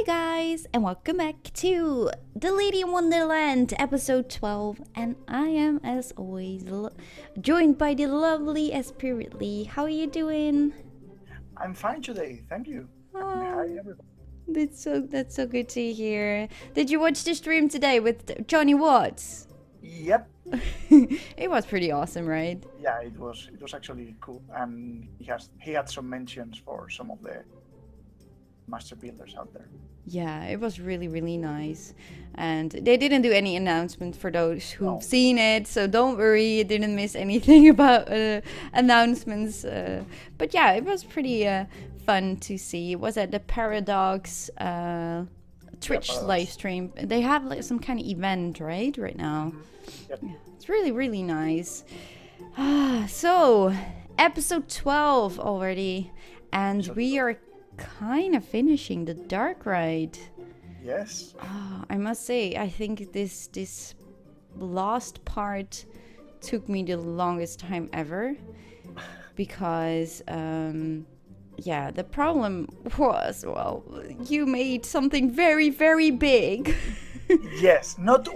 guys, and welcome back to DeLady in Wonderland, episode 12. And I am, as always, joined by the lovely SPRidley. How are you doing? I'm fine today, thank you. And hi Oh, everybody. that's so good to hear. Did you watch the stream today with Johnny Watts? Yep, It was pretty awesome, right? yeah, it was actually cool, and he had some mentions for some of the master builders out there. Yeah, it was really nice. And they didn't do any announcement for those who've No, seen it, so don't worry, you didn't miss anything about announcements. But yeah, it was pretty fun to see. It was at the Paradox Twitch Paradox. live stream. They have like some kind of event, right now. Yep. Yeah, it's really nice. So, episode 12 already, and So, we are kind of finishing the dark ride. yes, I must say, I think this last part took me the longest time ever because yeah, the problem was, well, you made something very big. yes, not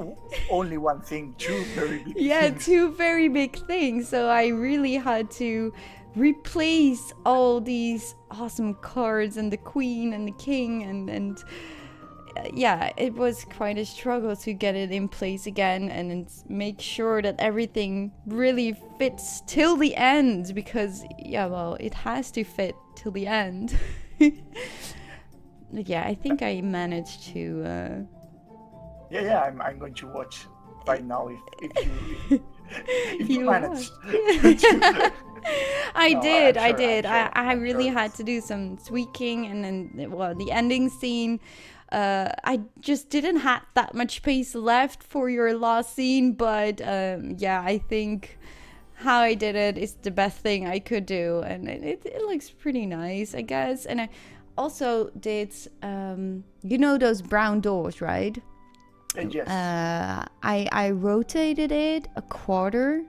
only one thing, two very big Yeah, things. two very big things. So I really had to replace all these awesome cards and the queen and the king and yeah, it was quite a struggle to get it in place again and make sure that everything really fits till the end because yeah, well, it has to fit till the end. Yeah, I think I managed to Yeah, I'm going to watch right now if you you managed. I No, did, I'm I sure, did. I I'm really sure. had to do some tweaking, and then, well, the ending scene. I just didn't have that much space left for your last scene, but yeah, I think how I did it is the best thing I could do, and it looks pretty nice, I guess. And I also did, you know, those brown doors, right? Yes. I rotated it a quarter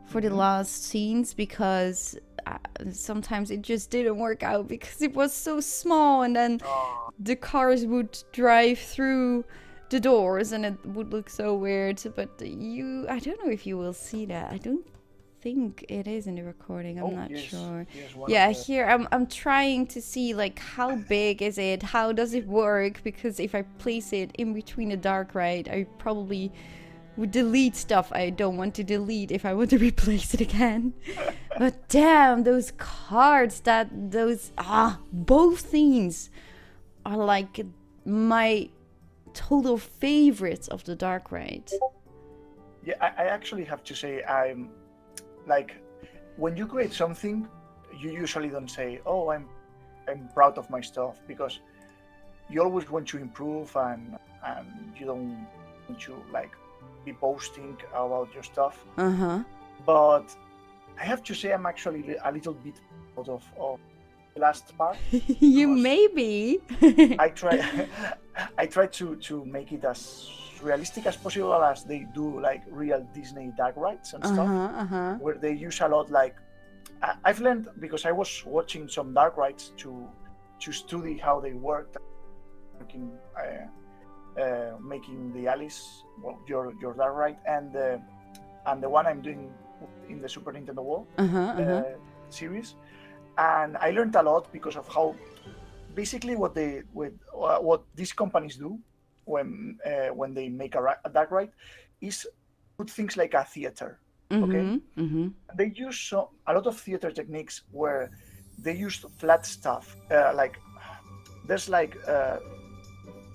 for the last scenes because sometimes it just didn't work out because it was so small, and then the cars would drive through the doors and it would look so weird. But I don't know if you will see that. I don't think it is in the recording. I'm not Yes, sure. yes, one Yeah, of the, here I'm trying to see like how big is it? How does it work? Because if I place it in between the dark ride, I probably would delete stuff I don't want to delete if I want to replace it again. But damn, those cards both themes are like my total favorites of the dark ride. yeah. I actually have to say I'm like when you create something, you usually don't say, "Oh, I'm proud of my stuff," because you always want to improve and you don't want to like be boasting about your stuff. But I have to say I'm actually a little bit proud of the last part. You may be. I try I try to make it as realistic as possible as they do like real Disney dark rides and stuff, where they use a lot like I've learned because I was watching some dark rides to study how they worked, making the Alice, well, your dark ride and the one I'm doing in the Super Nintendo World series, and I learned a lot because of how basically what these companies do when they make a dark ride is put things like a theater. Okay, they use a lot of theater techniques where they use flat stuff, like there's like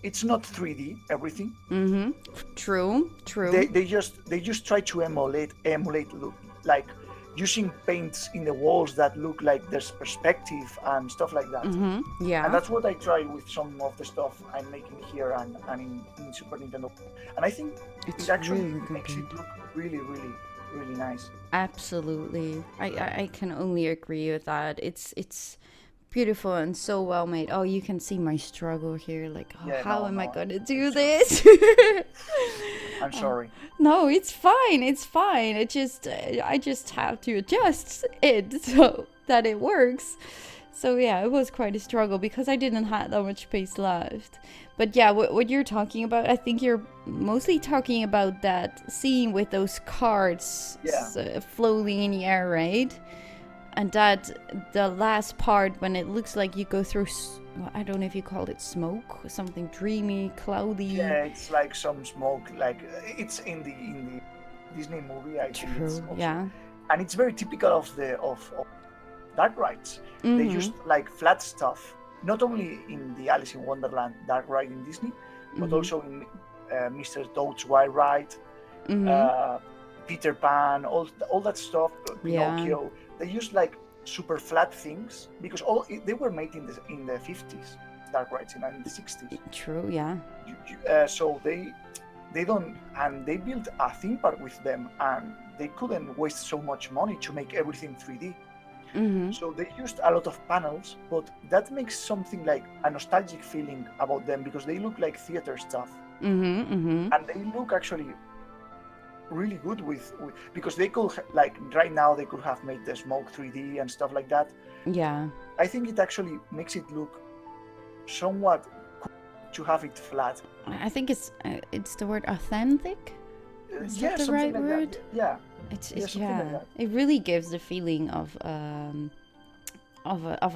it's not 3D everything. True. They just try to emulate look like using paints in the walls that look like there's perspective and stuff like that. Yeah. And that's what I try with some of the stuff I'm making here and in Super Nintendo. And I think It's it actually really makes good. it look really nice. Absolutely. I can only agree with that. It's beautiful and so well made. Oh, you can see my struggle here. Like, oh, Yeah, how no, am I no, gonna do it's- this? I'm sorry. No, it's fine. It's fine. I just have to adjust it so that it works. So yeah, it was quite a struggle because I didn't have that much space left. But yeah, what you're talking about, I think you're mostly talking about that scene with those cards floating in the air, right? And that the last part when it looks like you go through, well, I don't know if you called it smoke or something dreamy, cloudy. Yeah, it's like some smoke, like it's in the Disney movie. I think it's also, yeah. And it's very typical of dark rides. They used like flat stuff, not only in the Alice in Wonderland dark ride in Disney, but also in Mr. Toad's Wild Ride, Peter Pan, all that stuff, Pinocchio. Yeah. They used like super flat things because they were made in the 50s, dark rides in the 60s. True, yeah. So they don't, and they built a theme park with them, and they couldn't waste so much money to make everything 3D. So they used a lot of panels, but that makes something like a nostalgic feeling about them because they look like theater stuff, and they look actually really good with because they could like right now they could have made the smoke 3D and stuff like that. Yeah, I think it actually makes it look somewhat cool to have it flat. I think it's the word authentic. Is that the right word? That. Yeah. It's like it really gives the feeling of a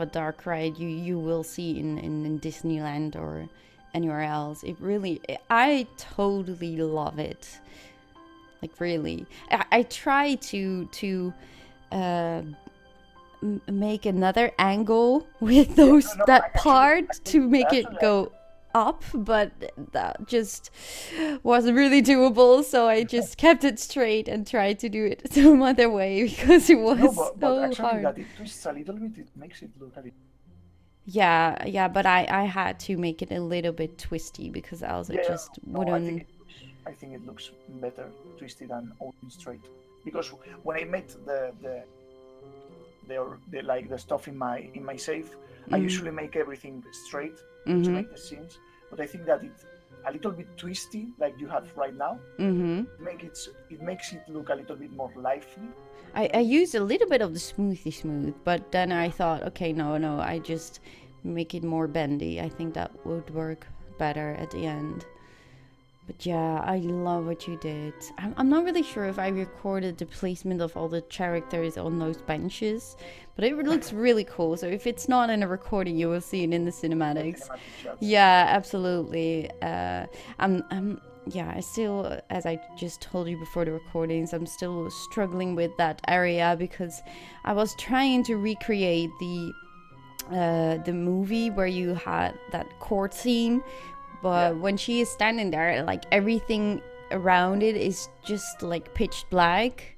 dark ride you will see in Disneyland or anywhere else. I totally love it. Like really, I try to make another angle with that part to make it go up, but that just wasn't really doable, so I just kept it straight and tried to do it some other way because it was but actually hard. That it twists a little bit, it makes it look a little... Yeah, but I had to make it a little bit twisty because else it just wouldn't... I think it looks better twisted than open straight, because when I made the stuff in my safe, I usually make everything straight to make the scenes, but I think that it's a little bit twisty like you have right now. It makes it look a little bit more lively. I used a little bit of the smooth, but then I thought, okay, no, I just make it more bendy. I think that would work better at the end. But yeah, I love what you did. I'm not really sure if I recorded the placement of all the characters on those benches, but it looks really cool. So if it's not in a recording, you will see it in the cinematics. Yeah, absolutely. I still, as I just told you before the recordings, I'm still struggling with that area because I was trying to recreate the movie where you had that court scene. But when she is standing there, like everything around it is just like pitch black.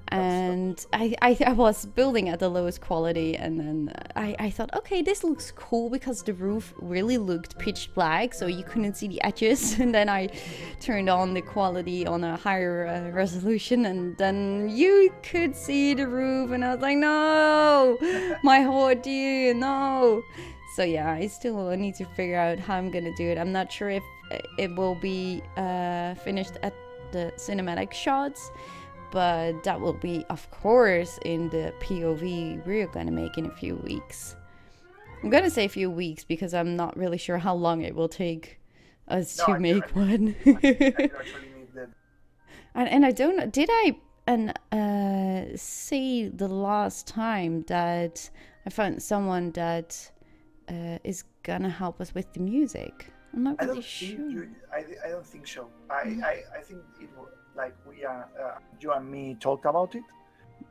And I was building at the lowest quality, and then I thought, okay, this looks cool because the roof really looked pitch black, so you couldn't see the edges. And then I turned on the quality on a higher resolution, and then you could see the roof, and I was like, no, my whole idea, no. So yeah, I still need to figure out how I'm gonna do it. I'm not sure if it will be finished at the cinematic shots, but that will be, of course, in the POV we're gonna make in a few weeks. I'm gonna say a few weeks because I'm not really sure how long it will take us to make one. And I don't know, did I say the last time that I found someone that is gonna help us with the music? I'm not really sure. I don't think so. I think it was like we are you and me talked about it,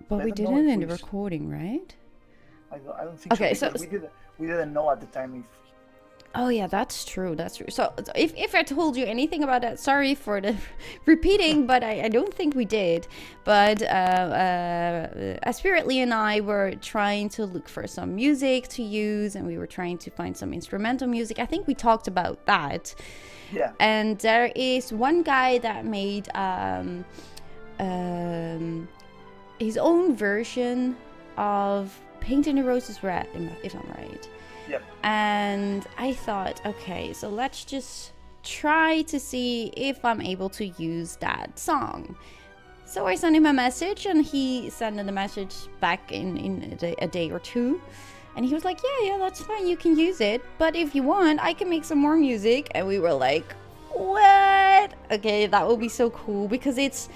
but we didn't in the recording, right? I don't think so. We didn't know at the time if... Oh yeah, that's true. So if I told you anything about that, sorry for the repeating, but I don't think we did. But SPRidley and I were trying to look for some music to use, and we were trying to find some instrumental music. I think we talked about that. Yeah. And there is one guy that made his own version of Painting the Roses Red, if I'm right. Yep. And I thought, okay, so let's just try to see if I'm able to use that song. So I sent him a message, and he sent a message back in a day or two. And he was like, yeah, that's fine, you can use it, but if you want, I can make some more music. And we were like, what? Okay, that will be so cool, because it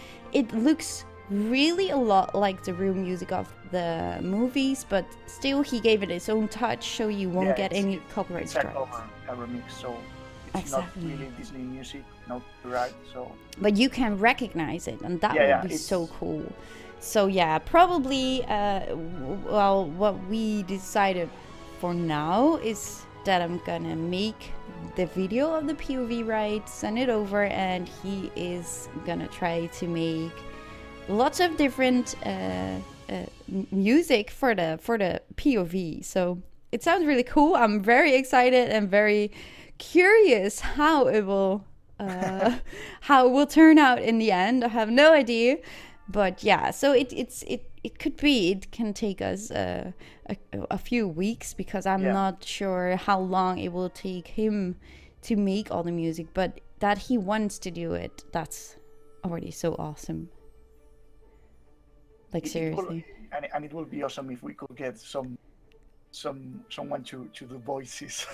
looks really a lot like the real music of the movies, but still he gave it its own touch, so you won't get any copyright strikes. A remix, so it's exactly. not really Disney music, not right. So, but you can recognize it, and that would be so cool. So yeah, probably. Well, what we decided for now is that I'm gonna make the video of the POV ride, send it over, and he is gonna try to make lots of different music for the POV. So it sounds really cool. I'm very excited and very curious how it will turn out in the end. I have no idea, but yeah. So it can take us a few weeks, because I'm not sure how long it will take him to make all the music, but that he wants to do it, that's already so awesome. Like, seriously. And it will be awesome if we could get someone to do voices.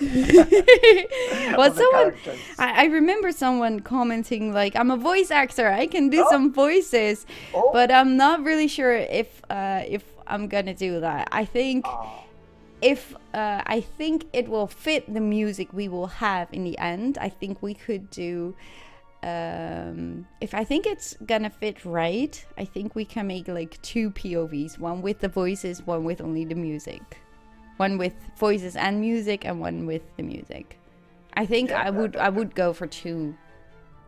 Well, I remember someone commenting like, I'm a voice actor, I can do some voices, but I'm not really sure if I'm gonna do that. I think I think it will fit the music we will have in the end. I think we could do if I think it's gonna fit right, I think we can make like 2 POVs, one with the voices, one with only the music, one with voices and music, and one with the music. I think I would go for 2.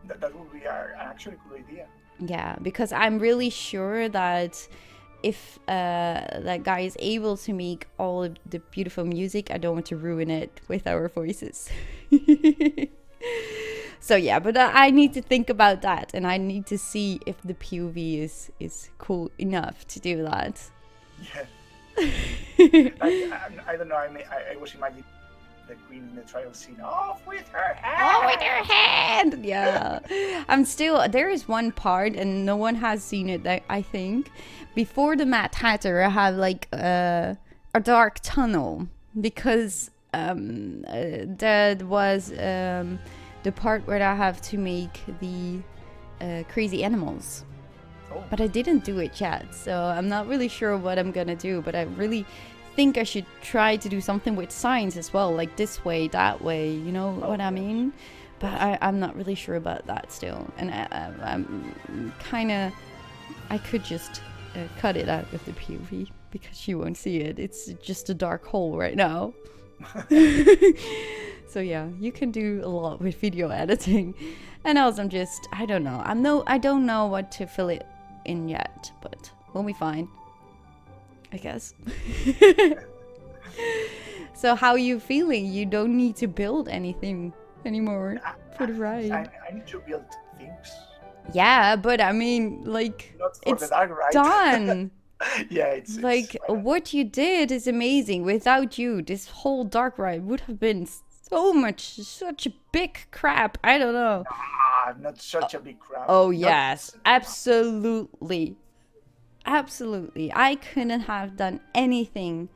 That would be an actually good idea. Yeah, because I'm really sure that if that guy is able to make all of the beautiful music, I don't want to ruin it with our voices. So yeah, but I need to think about that, and I need to see if the POV is cool enough to do that. Yeah. I don't know. I was imagining the queen in the trial scene. Off with her hand! Off with her hand! Yeah. There is one part, and no one has seen it, that I think. Before the Mad Hatter, I have like a dark tunnel, because that was the part where I have to make the crazy animals. But I didn't do it yet, so I'm not really sure what I'm gonna do, but I really think I should try to do something with signs as well, like this way, that way, you know what I mean? But I'm not really sure about that still, and I'm kind of, I could just cut it out of the POV, because you won't see it. It's just a dark hole right now. So yeah, you can do a lot with video editing, and else I don't know. I don't know what to fill it in yet, but we'll be fine, I guess. So how are you feeling? You don't need to build anything anymore for the ride. I need to build things. Yeah, but I mean, like, it's done. Yeah, it's like, what you did is amazing. Without you, this whole dark ride would have been such a big crap. I don't know. Not such a big crap. Oh, yes, absolutely. Absolutely. I couldn't have done anything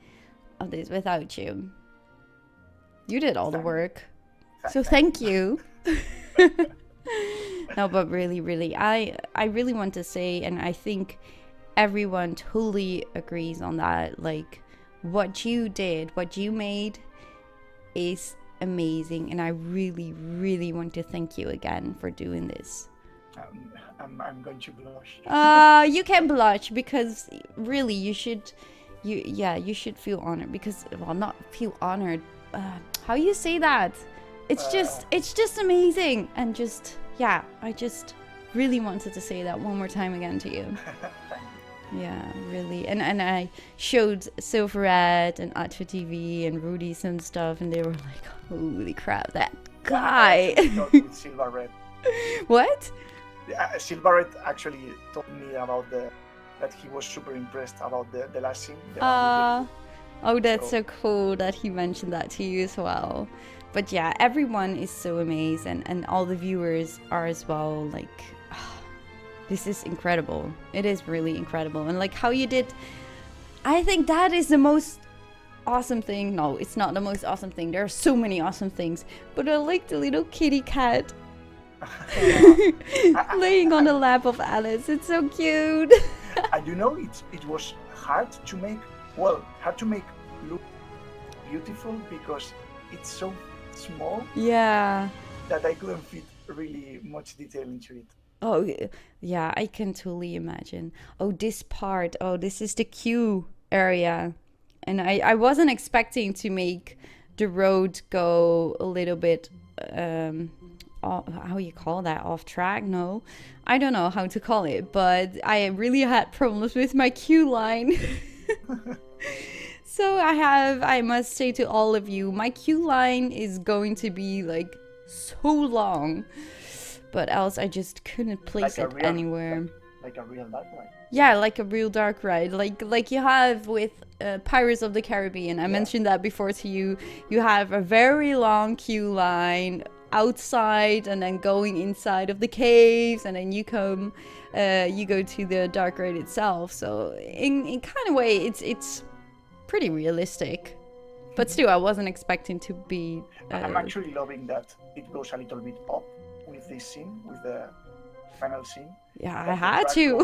of this without you. You did all the work. So thank you. No, but really, I really want to say, and I think everyone totally agrees on that, like, what you did, what you made is amazing, and I really want to thank you again for doing this. I'm going to blush. You can blush, because really you should feel honored, because, well, not feel honored, how you say that, it's just amazing, and just, yeah, I just really wanted to say that one more time again to you. Yeah, really. And I showed Silver Red and Atcha TV and Rudy some stuff, and they were like, holy crap, that guy. Silver Red. What? Silver Red actually told me about that he was super impressed about the last scene. Oh, that's so cool that he mentioned that to you as well. But yeah, everyone is so amazing, and all the viewers are as well. Like, this is incredible. It is really incredible. And like how you did, I think that is the most awesome thing. No, it's not the most awesome thing. There are so many awesome things. But I like the little kitty cat laying on the lap of Alice. It's so cute. And you know, it was hard to make, well, hard to make look beautiful because it's so small. Yeah. That I couldn't fit really much detail into it. Oh, yeah, I can totally imagine. Oh, this part. Oh, this is the queue area. And I wasn't expecting to make the road go a little bit, how you call that, off track? No, I don't know how to call it, but I really had problems with my queue line. So I must say to all of you, my queue line is going to be like so long, but else I just couldn't place it anywhere. Like a real dark ride. Yeah, like a real dark ride, like you have with Pirates of the Caribbean. I mentioned that before to you. You have a very long queue line outside, and then going inside of the caves, and then you go to the dark ride itself. So in kind of way, it's pretty realistic. But still, I wasn't expecting to be. I'm actually loving that it goes a little bit up with this scene, with the final scene. Yeah, I had to.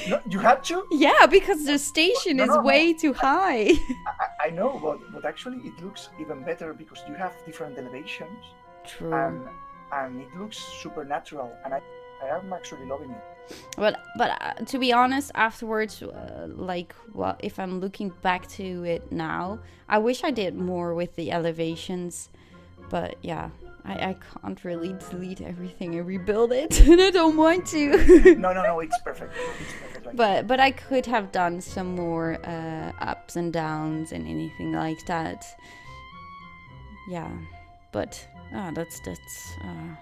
No, you had to? Yeah, because the station is way too high. I know, but actually it looks even better because you have different elevations. True. And it looks supernatural, and I am actually loving it. But to be honest, afterwards, if I'm looking back to it now, I wish I did more with the elevations. But yeah, I can't really delete everything and rebuild it, and I don't want to. No, it's perfect. It's perfect but I could have done some more ups and downs and anything like that. Yeah, but that's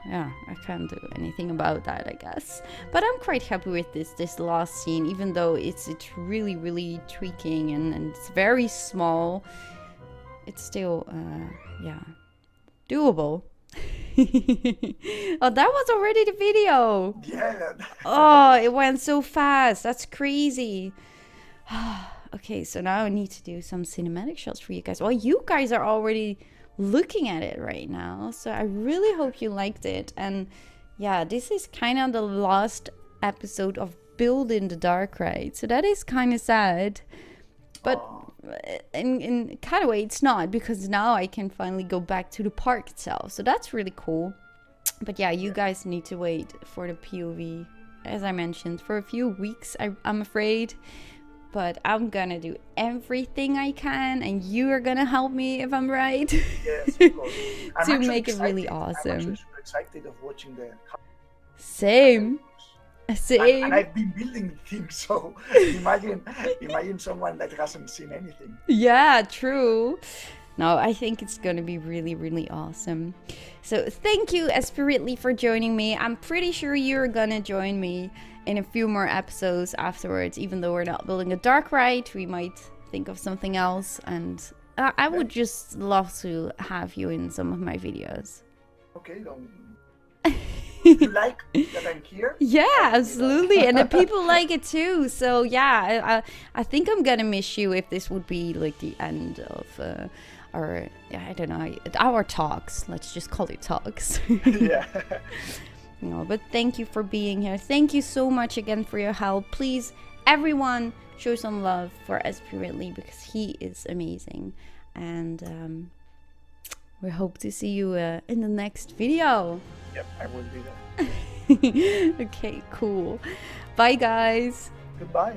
yeah, I can't do anything about that, I guess. But I'm quite happy with this last scene, even though it's really, really tweaking and it's very small. It's still yeah, doable. Oh, that was already the video. Yeah. Oh, it went so fast. That's crazy. Okay, so now I need to do some cinematic shots for you guys. Well, you guys are already looking at it right now, so I really hope you liked it. And yeah, this is kind of the last episode of building the dark ride, so that is kind of sad. But in kind of way it's not, because now I can finally go back to the park itself, so that's really cool. But yeah, you guys need to wait for the POV, as I mentioned, for a few weeks, I'm afraid. But I'm gonna do everything I can, and you are gonna help me if I'm right. Yes, of course. To make it really awesome. I'm actually super excited of watching the. Same. And I've been building things, so imagine someone that hasn't seen anything. Yeah, true. No, I think it's gonna be really, really awesome. So thank you, SPRidley, for joining me. I'm pretty sure you're gonna join me in a few more episodes afterwards. Even though we're not building a dark ride, we might think of something else, and I would just love to have you in some of my videos. Okay, you like that I'm here? Yeah, absolutely. And the people like it too. So yeah, I think I'm gonna miss you if this would be like the end of our, I don't know, our talks. Let's just call it talks. Yeah. No, but thank you for being here. Thank you so much again for your help. Please, everyone, show some love for SPRidley, because he is amazing. And we hope to see you in the next video. Yep, I will be there. Okay, cool. Bye, guys. Goodbye.